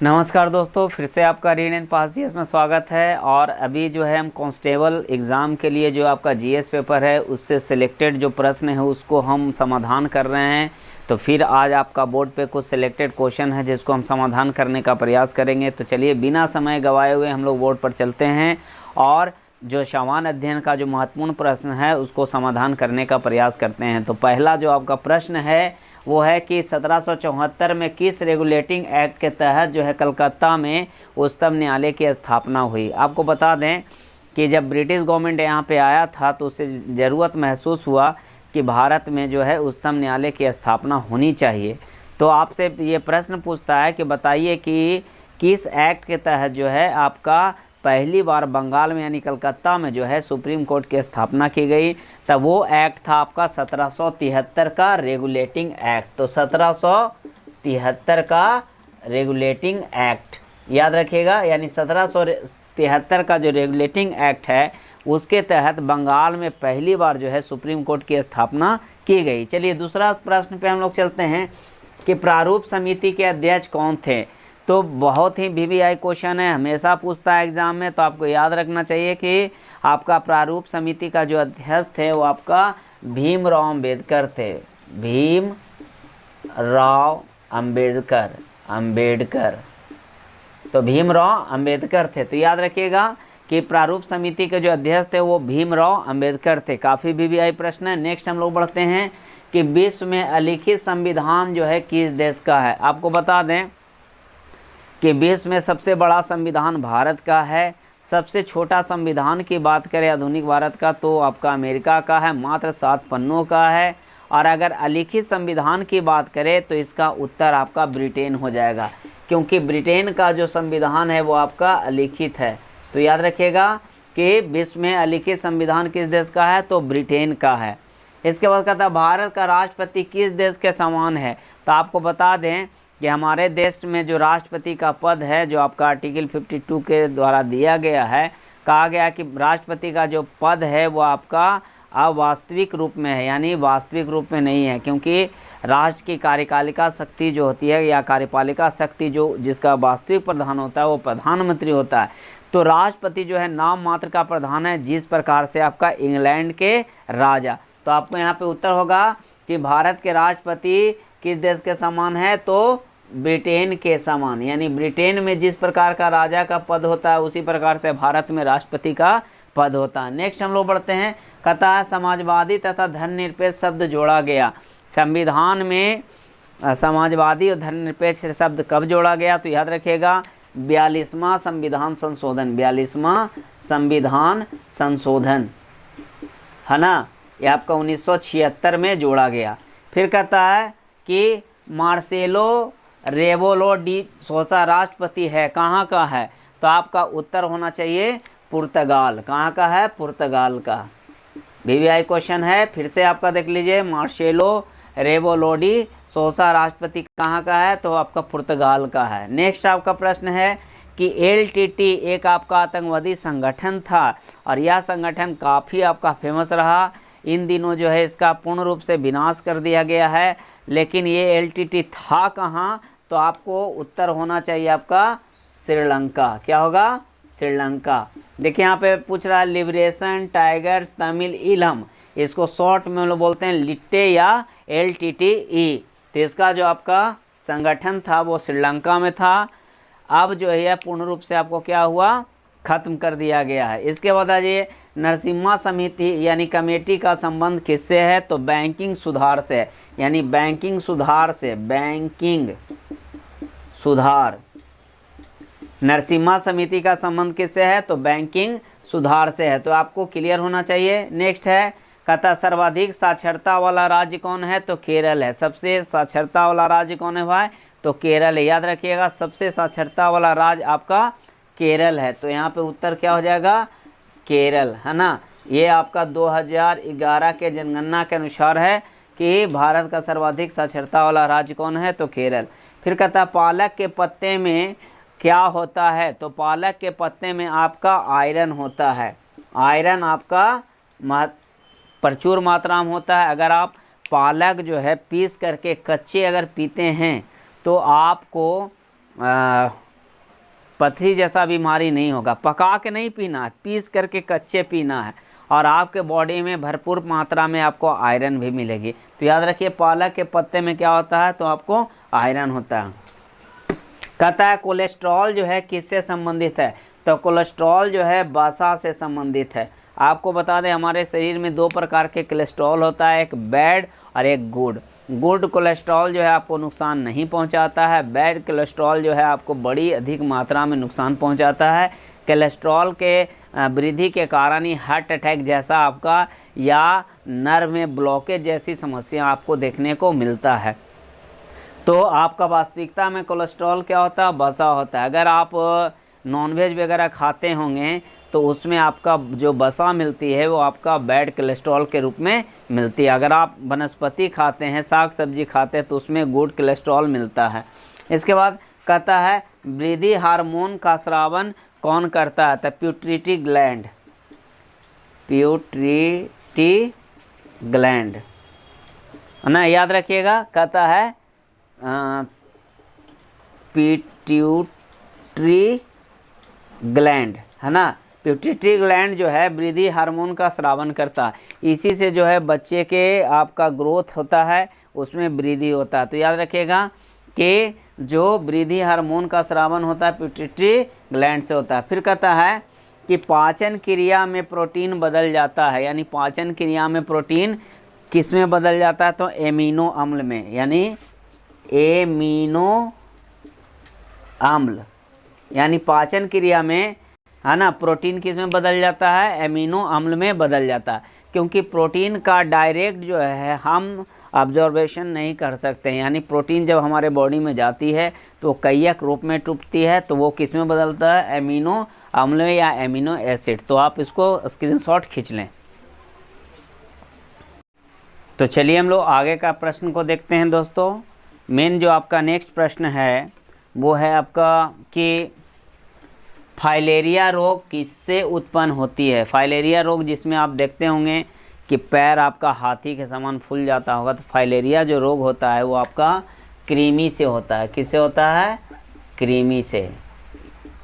नमस्कार दोस्तों, फिर से आपका रीड एंड पास जीएस में स्वागत है। और अभी जो है हम कांस्टेबल एग्ज़ाम के लिए जो आपका जीएस पेपर है उससे सिलेक्टेड जो प्रश्न है उसको हम समाधान कर रहे हैं। तो फिर आज आपका बोर्ड पे कुछ सिलेक्टेड क्वेश्चन है जिसको हम समाधान करने का प्रयास करेंगे। तो चलिए बिना समय गवाए हुए हम लोग बोर्ड पर चलते हैं और जो सामान्य अध्ययन का जो महत्वपूर्ण प्रश्न है उसको समाधान करने का प्रयास करते हैं। तो पहला जो आपका प्रश्न है वो है कि 1774 में किस रेगुलेटिंग एक्ट के तहत जो है कलकत्ता में उच्चतम न्यायालय की स्थापना हुई। आपको बता दें कि जब ब्रिटिश गवर्नमेंट यहाँ पे आया था तो उसे ज़रूरत महसूस हुआ कि भारत में जो है उच्चतम न्यायालय की स्थापना होनी चाहिए। तो आपसे ये प्रश्न पूछता है कि बताइए कि किस एक्ट के तहत जो है आपका पहली बार बंगाल में यानी कलकत्ता में जो है सुप्रीम कोर्ट की स्थापना की गई। तब वो एक्ट था आपका 1773 का रेगुलेटिंग एक्ट। तो 1773 का रेगुलेटिंग एक्ट याद रखिएगा, यानी 1773 का जो रेगुलेटिंग एक्ट है उसके तहत बंगाल में पहली बार जो है सुप्रीम कोर्ट की स्थापना की गई। चलिए दूसरा प्रश्न पे हम लोग चलते हैं कि प्रारूप समिति के अध्यक्ष कौन थे। तो बहुत ही वीवीआई क्वेश्चन है, हमेशा पूछता है एग्जाम में। तो आपको याद रखना चाहिए कि आपका प्रारूप समिति का जो अध्यक्ष थे वो आपका भीमराव अंबेडकर थे। भीमराव अंबेडकर तो भीमराव अंबेडकर थे। तो याद रखिएगा कि प्रारूप समिति के जो अध्यक्ष थे वो भीमराव अंबेडकर थे। काफ़ी वीवीआई प्रश्न है। नेक्स्ट हम लोग बढ़ते हैं कि विश्व में अलिखित संविधान जो है किस देश का है। आपको बता दें कि विश्व में सबसे बड़ा संविधान भारत का है। सबसे छोटा संविधान की बात करें आधुनिक भारत का तो आपका अमेरिका का है, मात्र 7 पन्नों का है। और अगर अलिखित संविधान की बात करें तो इसका उत्तर आपका ब्रिटेन हो जाएगा, क्योंकि ब्रिटेन का जो संविधान है वो आपका अलिखित है। तो याद रखिएगा कि विश्व में अलिखित संविधान किस देश का है, तो ब्रिटेन का है। इसके बाद कहता है भारत का राष्ट्रपति किस देश के समान है। तो आपको बता दें कि हमारे देश में जो राष्ट्रपति का पद है जो आपका आर्टिकल 52 के द्वारा दिया गया है, कहा गया कि राष्ट्रपति का जो पद है वो आपका अवास्तविक रूप में है, यानी वास्तविक रूप में नहीं है, क्योंकि राष्ट्र की कार्यपालिका शक्ति जो होती है या कार्यपालिका शक्ति जो जिसका वास्तविक प्रधान होता है वो प्रधानमंत्री होता है। तो राष्ट्रपति जो है नाम मात्र का प्रधान है, जिस प्रकार से आपका इंग्लैंड के राजा। तो आपको यहाँ पे उत्तर होगा कि भारत के राष्ट्रपति किस देश के समान है, तो ब्रिटेन के समान, यानी ब्रिटेन में जिस प्रकार का राजा का पद होता है उसी प्रकार से भारत में राष्ट्रपति का पद होता है। नेक्स्ट हम लोग बढ़ते हैं, कहता है समाजवादी तथा धर्मनिरपेक्ष शब्द जोड़ा गया। संविधान में समाजवादी और धर्मनिरपेक्ष शब्द कब जोड़ा गया। तो याद रखिएगा 42वां संविधान संशोधन, 42वां संविधान संशोधन है ना, ये आपका 1976 में जोड़ा गया। फिर कहता है कि मार्सेलो रेवोलो डी सोसा राष्ट्रपति है, कहाँ का है। तो आपका उत्तर होना चाहिए पुर्तगाल। कहाँ का है, पुर्तगाल का। वीवीआई क्वेश्चन है, फिर से आपका देख लीजिए, मार्सेलो रेवोलो डी सोसा राष्ट्रपति कहाँ का है, तो आपका पुर्तगाल का है। नेक्स्ट आपका प्रश्न है कि एलटीटी एक आपका आतंकवादी संगठन था और यह संगठन काफ़ी आपका फेमस रहा। इन दिनों जो है इसका पूर्ण रूप से विनाश कर दिया गया है, लेकिन ये एलटीटी था कहाँ। तो आपको उत्तर होना चाहिए आपका श्रीलंका। क्या होगा, श्रीलंका। देखिए यहाँ पे पूछ रहा है लिबरेशन टाइगर तमिल इलम, इसको शॉर्ट में हम लोग बोलते हैं लिट्टे या LTTE। तो इसका जो आपका संगठन था वो श्रीलंका में था। अब जो है पूर्ण रूप से आपको क्या हुआ, खत्म कर दिया गया है। इसके बाद आइए नरसिम्हा समिति यानी कमेटी का संबंध किससे है, तो बैंकिंग सुधार से, यानी बैंकिंग सुधार से, बैंकिंग सुधार। नरसिम्हा समिति का संबंध किससे है, तो बैंकिंग सुधार से है। तो आपको क्लियर होना चाहिए। नेक्स्ट है, कहता सर्वाधिक साक्षरता वाला राज्य कौन है, तो केरल है। सबसे साक्षरता वाला राज्य कौन है भाई, तो केरल है। याद रखिएगा सबसे साक्षरता वाला राज्य आपका केरल है। तो यहाँ पे उत्तर क्या हो जाएगा, केरल, है ना। ये आपका 2011 के जनगणना के अनुसार है कि भारत का सर्वाधिक साक्षरता वाला राज्य कौन है, तो केरल। फिर कहता पालक के पत्ते में क्या होता है, तो पालक के पत्ते में आपका आयरन होता है। आयरन आपका प्रचुर मात्रा में होता है। अगर आप पालक जो है पीस करके कच्चे अगर पीते हैं तो आपको पथरी जैसा बीमारी नहीं होगा। पका के नहीं पीना है, पीस करके कच्चे पीना है, और आपके बॉडी में भरपूर मात्रा में आपको आयरन भी मिलेगी। तो याद रखिए पालक के पत्ते में क्या होता है, तो आपको आयरन होता है। कहता है कोलेस्ट्रॉल जो है किससे संबंधित है, तो कोलेस्ट्रॉल जो है वसा से संबंधित है। आपको बता दें हमारे शरीर में 2 प्रकार के कोलेस्ट्रॉल होता है, एक बैड और एक गुड। गुड कोलेस्ट्रॉल जो है आपको नुकसान नहीं पहुंचाता है, बैड कोलेस्ट्रॉल जो है आपको बड़ी अधिक मात्रा में नुकसान पहुंचाता है। कोलेस्ट्रॉल के वृद्धि के कारण ही हार्ट अटैक जैसा आपका या नर्व में ब्लॉकेज जैसी समस्या आपको देखने को मिलता है। तो आपका वास्तविकता में कोलेस्ट्रॉल क्या होता है, वसा होता है। अगर आप नॉनवेज वगैरह खाते होंगे तो उसमें आपका जो वसा मिलती है वो आपका बैड कोलेस्ट्रॉल के रूप में मिलती है। अगर आप वनस्पति खाते हैं, साग सब्जी खाते हैं, तो उसमें गुड कोलेस्ट्रॉल मिलता है। इसके बाद कहता है वृद्धि हार्मोन का स्रावन कौन करता है, तो प्यूटरी ग्लैंड। प्यूटरी ग्लैंड है ना, याद रखिएगा। कहता है पिट्यूटरी ग्लैंड है ना, पिट्यूटरी ग्लैंड जो है वृद्धि हार्मोन का स्रावन करता है। इसी से जो है बच्चे के आपका ग्रोथ होता है, उसमें वृद्धि होता है। तो याद रखिएगा कि जो वृद्धि हार्मोन का स्रावन होता है पिट्यूटरी ग्लैंड से होता है। फिर कहता है कि पाचन क्रिया में प्रोटीन बदल जाता है, यानी पाचन क्रिया में प्रोटीन किस में बदल जाता है, तो एमिनो अम्ल में, यानी एमिनो अम्ल, यानी पाचन क्रिया में है ना प्रोटीन किस में बदल जाता है, एमिनो अम्ल में बदल जाता है। क्योंकि प्रोटीन का डायरेक्ट जो है हम ऑब्जर्वेशन नहीं कर सकते हैं, यानी प्रोटीन जब हमारे बॉडी में जाती है तो कईयक रूप में टूटती है, तो वो किस में बदलता है, एमिनो अम्ल में या एमिनो एसिड। तो आप इसको स्क्रीनशॉट खींच लें। तो चलिए हम लोग आगे का प्रश्न को देखते हैं दोस्तों। मेन जो आपका नेक्स्ट प्रश्न है वो है आपका कि फाइलेरिया रोग किससे उत्पन्न होती है। फाइलेरिया रोग जिसमें आप देखते होंगे कि पैर आपका हाथी के समान फूल जाता होगा, तो फाइलेरिया जो रोग होता है वो आपका कृमि से होता है। किससे होता है, कृमि से।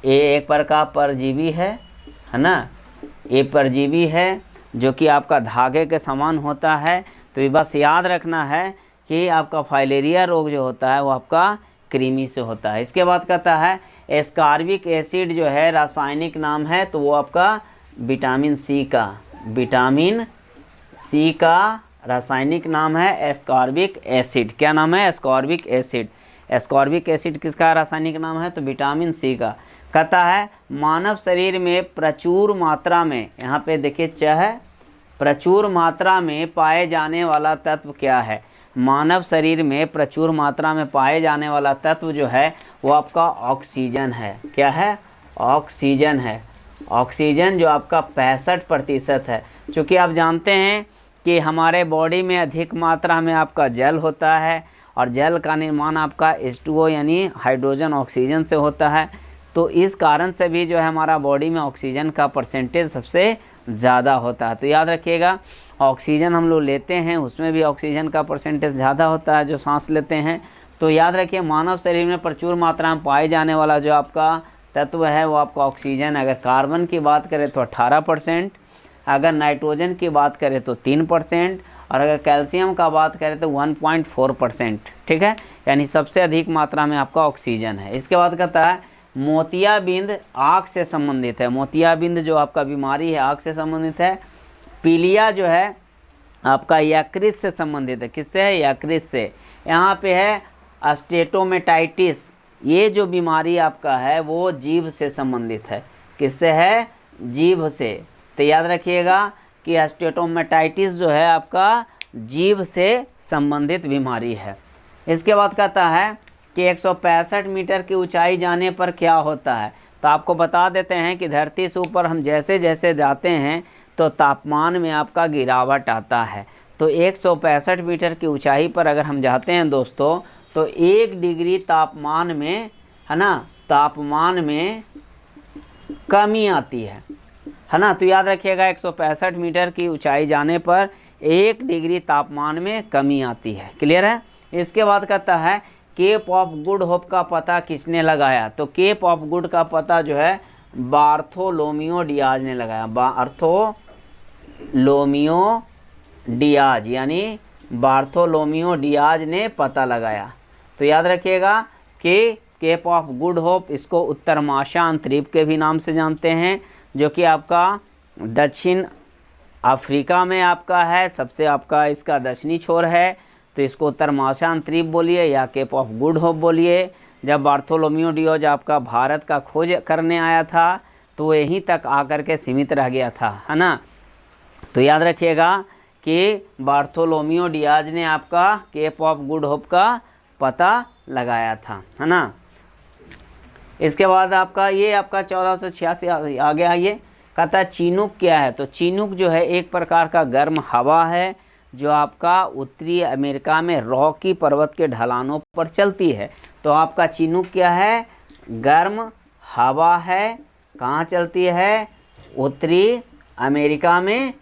ये एक प्रकार परजीवी है ना, ये परजीवी है जो कि आपका धागे के समान होता है। तो ये बस याद रखना है कि आपका फाइलेरिया रोग जो होता है वो आपका कृमि से होता है। इसके बाद कहता है एस्कॉर्बिक एसिड जो है रासायनिक नाम है, तो वो आपका विटामिन सी का, विटामिन सी का रासायनिक नाम है एस्कॉर्बिक एसिड। क्या नाम है, एस्कॉर्बिक एसिड। एस्कॉर्बिक एसिड किसका रासायनिक नाम है, तो विटामिन सी का। कहता है मानव शरीर में प्रचुर मात्रा में, यहाँ पे देखिए चाहे प्रचुर मात्रा में पाए जाने वाला तत्व क्या है। मानव शरीर में प्रचुर मात्रा में पाए जाने वाला तत्व जो है वो आपका ऑक्सीजन है। क्या है, ऑक्सीजन है। ऑक्सीजन जो आपका 65% है। चूँकि आप जानते हैं कि हमारे बॉडी में अधिक मात्रा में आपका जल होता है, और जल का निर्माण आपका H2O यानी हाइड्रोजन ऑक्सीजन से होता है। तो इस कारण से भी जो है हमारा बॉडी में ऑक्सीजन का परसेंटेज सबसे ज़्यादा होता है। तो याद रखिएगा ऑक्सीजन हम लोग लेते हैं उसमें भी ऑक्सीजन का परसेंटेज ज़्यादा होता है जो सांस लेते हैं। तो याद रखिए मानव शरीर में प्रचुर मात्रा में पाए जाने वाला जो आपका तत्व है वो आपका ऑक्सीजन। अगर कार्बन की बात करें तो 18%, अगर नाइट्रोजन की बात करें तो 3%, और अगर कैल्शियम का बात करें तो 1.4%। ठीक है, यानी सबसे अधिक मात्रा में आपका ऑक्सीजन है। इसके बाद कहता है मोतियाबिंद आँख से संबंधित है। मोतियाबिंद जो आपका बीमारी है आँख से संबंधित है। पीलिया जो है आपका यकृत से संबंधित है। किससे है, यकृत से। यहाँ पे है स्टेटोमेटाइटिस, ये जो बीमारी आपका है वो जीभ से संबंधित है। किससे है, जीभ से। तो याद रखिएगा कि स्टेटोमेटाइटिस जो है आपका जीभ से संबंधित बीमारी है। इसके बाद कहता है कि 165 मीटर की ऊंचाई जाने पर क्या होता है। तो आपको बता देते हैं कि धरती से ऊपर हम जैसे जैसे जाते हैं तो तापमान में आपका गिरावट आता है। तो 165 मीटर की ऊंचाई पर अगर हम जाते हैं दोस्तों तो 1 डिग्री तापमान में है ना, तापमान में कमी आती है ना। तो याद रखिएगा 165 मीटर की ऊंचाई जाने पर 1 डिग्री तापमान में कमी आती है। क्लियर है। इसके बाद कहता है केप ऑफ गुड होप का पता किसने लगाया? तो केप ऑफ गुड का पता जो है बार्थोलोमियो डियाज ने लगाया। बार्थोलोमियो डियाज यानी बार्थोलोमियो डियाज ने पता लगाया। तो याद रखिएगा कि केप ऑफ गुड होप, इसको उत्तर माशांत द्वीप के भी नाम से जानते हैं, जो कि आपका दक्षिण अफ्रीका में आपका है, सबसे आपका इसका दक्षिणी छोर है। तो इसको उत्तर माशांत द्वीप बोलिए या केप ऑफ गुड होप बोलिए। जब बार्थोलोमियो डियाज आपका भारत का खोज करने आया था तो वो यहीं तक आकर के सीमित रह गया था, है ना। तो याद रखिएगा कि बार्थोलोमियो डियाज ने आपका केप ऑफ गुड होप का पता लगाया था, है ना। इसके बाद आपका ये आपका 1486 आ गया। ये कहता है चिनूक क्या है? तो चिनूक जो है एक प्रकार का गर्म हवा है जो आपका उत्तरी अमेरिका में रॉकी पर्वत के ढलानों पर चलती है। तो आपका चिनूक क्या है? गर्म हवा है। कहाँ चलती है? उत्तरी अमेरिका में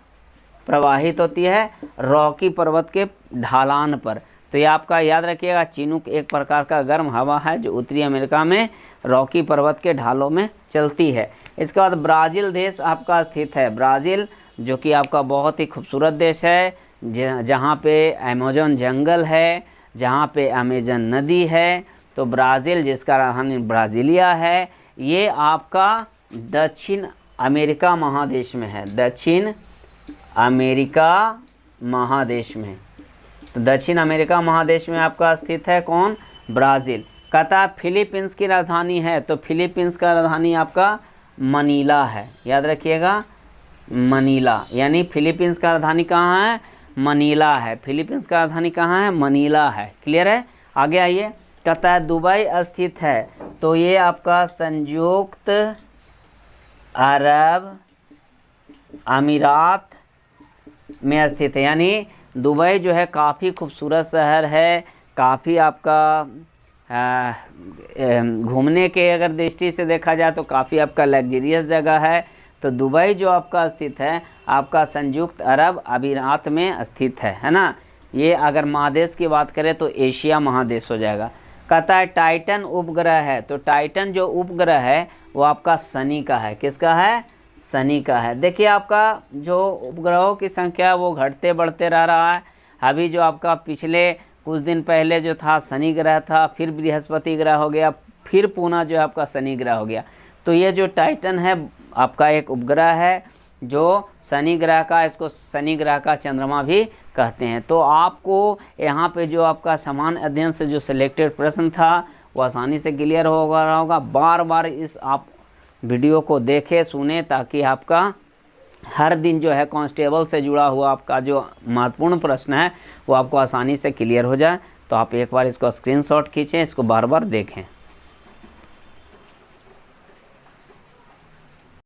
प्रवाहित होती है, रॉकी पर्वत के ढलान पर। तो ये आपका याद रखिएगा, चिनूक एक प्रकार का गर्म हवा है जो उत्तरी अमेरिका में रॉकी पर्वत के ढालों में चलती है। इसके बाद ब्राज़ील देश आपका स्थित है। ब्राज़ील जो कि आपका बहुत ही खूबसूरत देश है, जहाँ पे अमेज़न जंगल है, जहाँ पे अमेज़न नदी है। तो ब्राज़ील जिसका राजधानी ब्राज़ीलिया है, ये आपका दक्षिण अमेरिका महादेश में है। दक्षिण अमेरिका महादेश में, तो दक्षिण अमेरिका महादेश में आपका स्थित है कौन? ब्राज़ील। कहता फिलीपींस की राजधानी है। तो फिलीपींस का राजधानी आपका मनीला है। याद रखिएगा, मनीला, यानी फिलीपींस का राजधानी कहाँ है? मनीला है। फिलीपींस का राजधानी कहाँ है? मनीला है। क्लियर है? आगे आइए। कहता है दुबई स्थित है। तो ये आपका संयुक्त अरब अमीरात में स्थित है। यानी दुबई जो है काफ़ी खूबसूरत शहर है, काफ़ी आपका घूमने के अगर दृष्टि से देखा जाए तो काफ़ी आपका लग्जरियस जगह है। तो दुबई जो आपका स्थित है आपका संयुक्त अरब अमीरात में स्थित है ना। ये अगर महादेश की बात करें तो एशिया महादेश हो जाएगा। कहता है टाइटन उपग्रह है। तो टाइटन जो उपग्रह है वो आपका शनि का है। किसका है? शनि का है। देखिए आपका जो उपग्रहों की संख्या वो घटते बढ़ते रह रहा है। अभी जो आपका पिछले कुछ दिन पहले जो था शनि ग्रह था, फिर बृहस्पति ग्रह हो गया, फिर पुनः जो आपका शनि ग्रह हो गया। तो ये जो टाइटन है आपका एक उपग्रह है जो शनि ग्रह का, इसको शनि ग्रह का चंद्रमा भी कहते हैं। तो आपको यहाँ पे जो आपका समान अध्ययन से जो सिलेक्टेड प्रश्न था वो आसानी से क्लियर होगा। बार बार इस आप वीडियो को देखें सुने, ताकि आपका हर दिन जो है कांस्टेबल से जुड़ा हुआ आपका जो महत्वपूर्ण प्रश्न है वो आपको आसानी से क्लियर हो जाए। तो आप एक बार इसको स्क्रीनशॉट खींचें, इसको बार बार देखें।